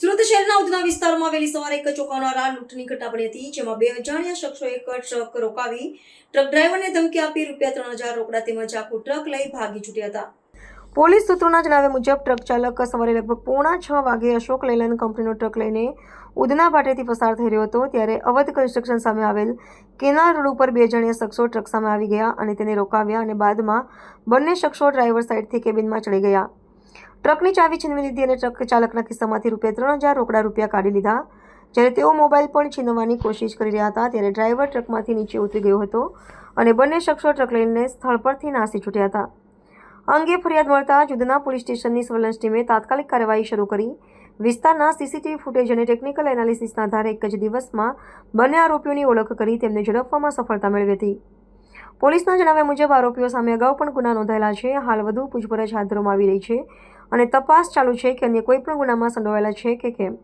સુરત શહેરના ઉધના વિસ્તારમાં વહેલી સવારે એક ચોંકાવનારા લૂંટની ઘટના બની હતી, જેમાં બે અજાણ્યા શખ્સોએ એક ટ્રક રોકાવી ટ્રક ડ્રાઈવરને ધમકી આપી ₹3,000 રોકડા તેમજ આખું ટ્રક લઈ ભાગી છૂટ્યા હતા। પોલીસ સૂત્રોના જણાવ્યા મુજબ ટ્રક ચાલક સવારે લગભગ 5:45 વાગે અશોક લેલન્ડ કંપનીનો ટ્રક લઈને ઉધના ભાટેથી પસાર થઈ રહ્યો હતો, ત્યારે અવધ કન્સ્ટ્રક્શન સામે આવેલ કેનાલ રોડ ઉપર બે અજાણ્યા શખ્સો ટ્રક સામે આવી ગયા અને તેને રોકાવ્યા અને બાદમાં બંને શખ્સો ડ્રાઈવર સાઈડથી કેબિનમાં ચડી ગયા। ટ્રકની ચાવી છીનવી લીધી અને ટ્રક ચાલકના ખિસ્સામાંથી ₹3,000 રોકડા રૂપિયા કાઢી લીધા। જ્યારે તેઓ મોબાઈલ પણ છીનવવાની કોશિશ કરી રહ્યા હતા, ત્યારે ડ્રાઈવર ટ્રકમાંથી નીચે ઉતરી ગયો હતો અને બંને શખ્સો ટ્રક લઈને સ્થળ પરથી નાસી છૂટ્યા હતા। આ અંગે ફરિયાદ મળતા ઉધના પોલીસ સ્ટેશનની સર્વેલન્સ ટીમે તાત્કાલિક કાર્યવાહી શરૂ કરી વિસ્તારના સીસીટીવી ફૂટેજ અને ટેકનિકલ એનાલિસિસના આધારે એક જ દિવસમાં બંને આરોપીઓની ઓળખ કરી તેમને ઝડપવામાં સફળતા મેળવી હતી। પોલીસના જણાવ્યા મુજબ આરોપીઓ સામે અગાઉ પણ ગુના નોંધાયેલા છે। હાલ વધુ પૂછપરછ હાથ ધરવામાં આવી રહી છે અને તપાસ ચાલુ છે કે અન્ય કોઈ પણ ગુનામાં સંડોવાયેલા છે કે કેમ।